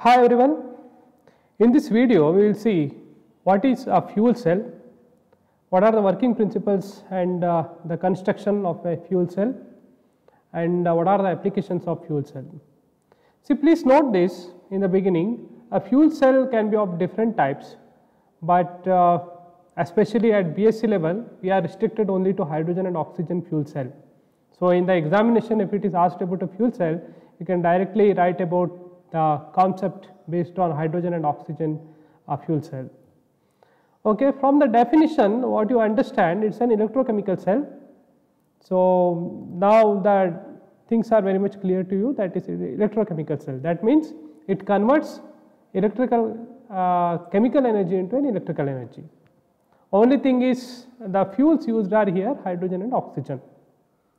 Hi everyone, in this video we will see what is a fuel cell, what are the working principles and the construction of a fuel cell, and what are the applications of fuel cell. See, please note this in the beginning, a fuel cell can be of different types, but especially at BSc level we are restricted only to hydrogen and oxygen fuel cell. So in the examination, if it is asked about a fuel cell, you can directly write about the concept based on hydrogen and oxygen fuel cell. Okay, from the definition what you understand, it is an electrochemical cell. So now that things are very much clear to you, that is electrochemical cell. That means it converts chemical energy into an electrical energy. Only thing is the fuels used are here hydrogen and oxygen.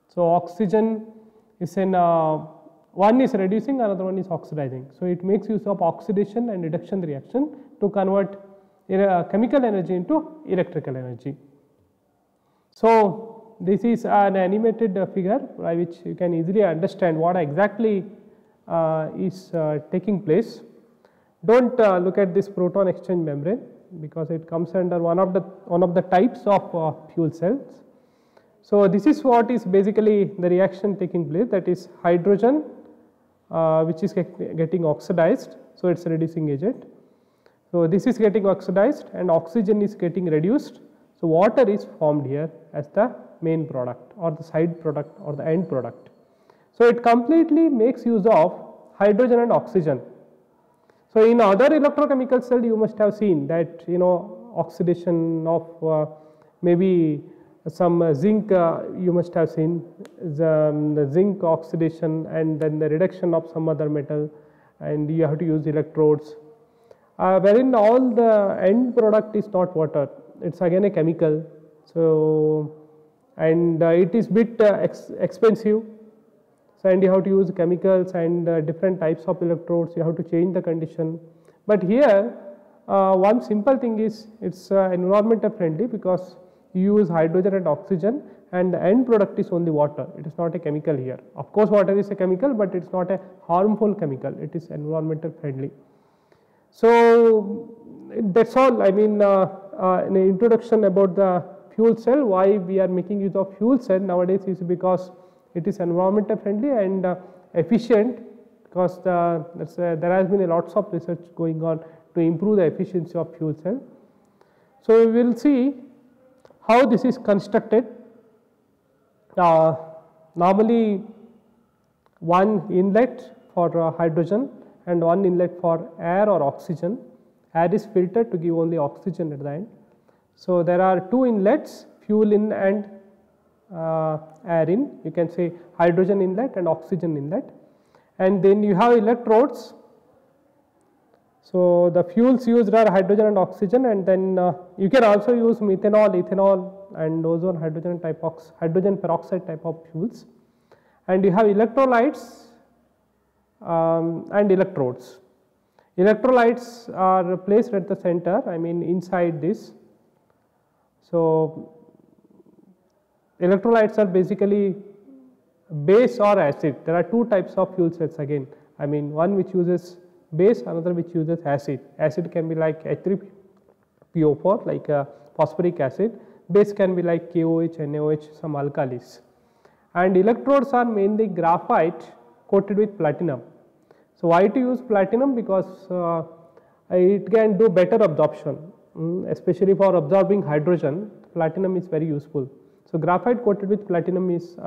So oxygen is in one is reducing, another one is oxidizing. So it makes use of oxidation and reduction reaction to convert chemical energy into electrical energy. So this is an animated figure by which you can easily understand what exactly is taking place. Don't look at this proton exchange membrane because it comes under one of the types of fuel cells. So this is what is basically the reaction taking place, that is hydrogen which is getting oxidized, so it is a reducing agent. So this is getting oxidized and oxygen is getting reduced. So water is formed here as the main product or the side product or the end product. So it completely makes use of hydrogen and oxygen. So in other electrochemical cell you must have seen that oxidation of maybe some zinc, you must have seen the zinc oxidation and then the reduction of some other metal, and you have to use electrodes, wherein all the end product is not water, it is again a chemical. So and it is bit expensive, so and you have to use chemicals and different types of electrodes, you have to change the condition. But here one simple thing is it is environmental friendly because you use hydrogen and oxygen and the end product is only water, it is not a chemical here. Of course water is a chemical, but it is not a harmful chemical, it is environmental friendly. So that is all. I mean in the introduction about the fuel cell, why we are making use of fuel cell nowadays is because it is environmental friendly and efficient, because there has been lots of research going on to improve the efficiency of fuel cell. So we will see how this is constructed. Normally one inlet for hydrogen and one inlet for air or oxygen. Air is filtered to give only oxygen at the end. So there are two inlets, fuel in and air in, you can say hydrogen inlet and oxygen inlet, and then you have electrodes. So the fuels used are hydrogen and oxygen, and then you can also use methanol, ethanol and ozone hydrogen peroxide type of fuels, and you have electrolytes and electrodes. Electrolytes are placed at the center, I mean inside this. So electrolytes are basically base or acid. There are two types of fuel cells again, I mean one which uses base, another which uses acid. Acid can be like H3PO4 like phosphoric acid, base can be like KOH, NaOH, some alkalis, and electrodes are mainly graphite coated with platinum. So why to use platinum? Because it can do better absorption, especially for absorbing hydrogen, platinum is very useful. So graphite coated with platinum is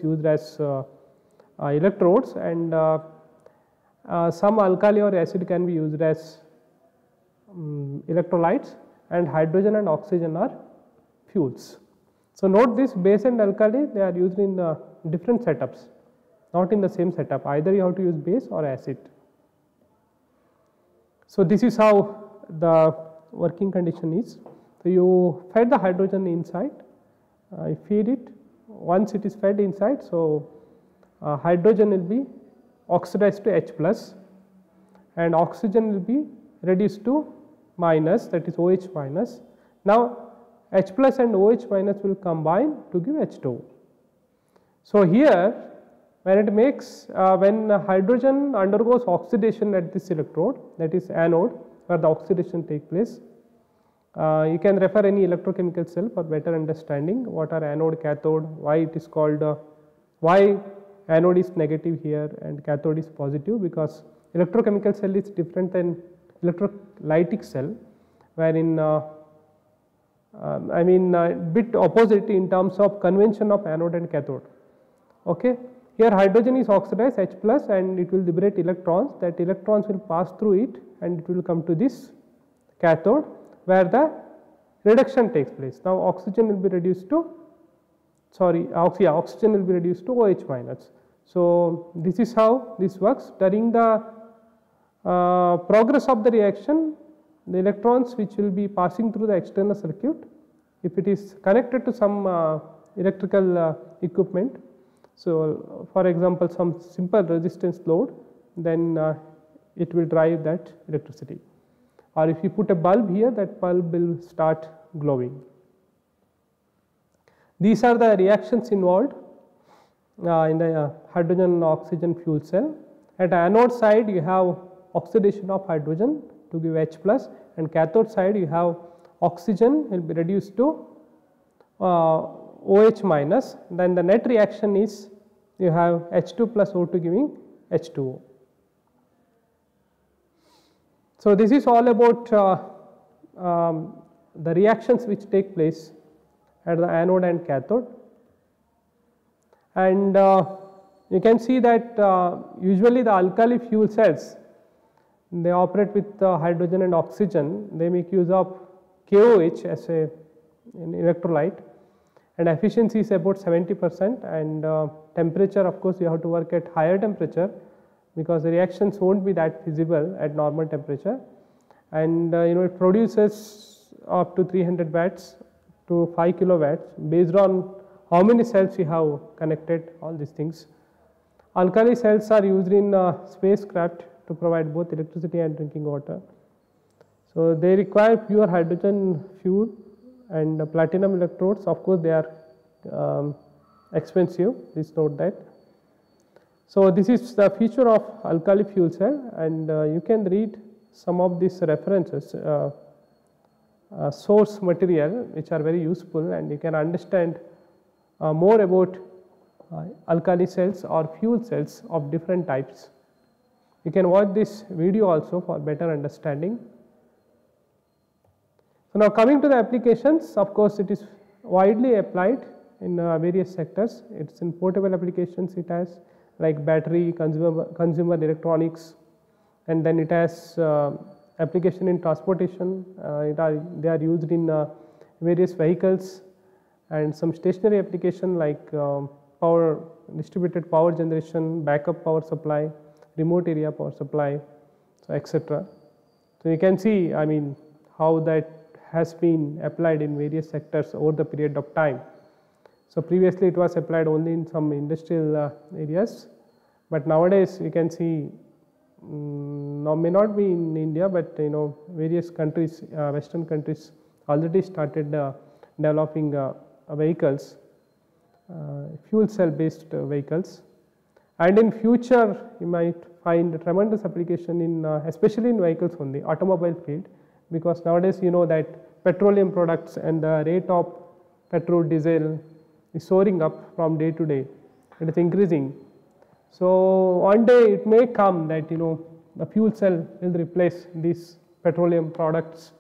used as electrodes, and some alkali or acid can be used as electrolytes, and hydrogen and oxygen are fuels. So note this, base and alkali, they are used in different setups, not in the same setup, either you have to use base or acid. So this is how the working condition is. So you fed the hydrogen inside, you feed it, once it is fed inside, so hydrogen will be oxidized to H plus and oxygen will be reduced to minus, that is OH minus. Now H plus and OH minus will combine to give H2O. So here when it makes, when hydrogen undergoes oxidation at this electrode, that is anode, where the oxidation takes place. You can refer any electrochemical cell for better understanding what are anode, cathode, why it is called, why anode is negative here and cathode is positive, because electrochemical cell is different than electrolytic cell, wherein I mean bit opposite in terms of convention of anode and cathode. Okay. Here hydrogen is oxidized H plus and it will liberate electrons, that electrons will pass through it and it will come to this cathode where the reduction takes place. Now oxygen will be reduced to, oxygen will be reduced to OH minus. So this is how this works. During the progress of the reaction, the electrons which will be passing through the external circuit, if it is connected to some electrical equipment, so for example some simple resistance load, then it will drive that electricity, or if you put a bulb here, that bulb will start glowing. These are the reactions involved in the hydrogen oxygen fuel cell. At anode side you have oxidation of hydrogen to give H plus, and cathode side you have oxygen will be reduced to OH minus, then the net reaction is you have H2 plus O2 giving H2O. So this is all about the reactions which take place at the anode and cathode, and you can see that usually the alkali fuel cells, they operate with hydrogen and oxygen, they make use of KOH as an electrolyte, and efficiency is about 70%, and temperature, of course you have to work at higher temperature because the reactions won't be that feasible at normal temperature, and it produces up to 300 watts to 5 kilowatts based on how many cells you have connected, all these things. Alkali cells are used in spacecraft to provide both electricity and drinking water. So they require pure hydrogen fuel and platinum electrodes. Of course they are expensive, please note that. So this is the feature of alkali fuel cell, and you can read some of these references, source material which are very useful, and you can understand more about alkali cells or fuel cells of different types. You can watch this video also for better understanding. So now coming to the applications, of course it is widely applied in various sectors. It is in portable applications, it has like battery, consumer electronics, and then it has application in transportation. They are used in various vehicles, and some stationary application like power, distributed power generation, backup power supply, remote area power supply, so etc. So you can see, I mean, how that has been applied in various sectors over the period of time. So previously it was applied only in some industrial areas, but nowadays you can see now may not be in India, but various countries, western countries already started developing vehicles, fuel cell based vehicles, and in future you might find a tremendous application in especially in vehicles only, automobile field, because nowadays you know that petroleum products and the rate of petrol, diesel is soaring up from day to day, it is increasing. So one day it may come that the fuel cell will replace these petroleum products,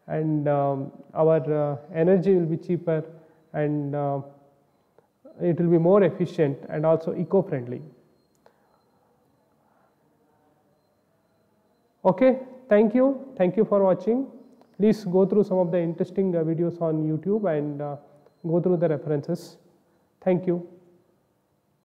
and our energy will be cheaper, and it will be more efficient and also eco-friendly. Okay, thank you for watching. Please go through some of the interesting videos on YouTube and go through the references. Thank you.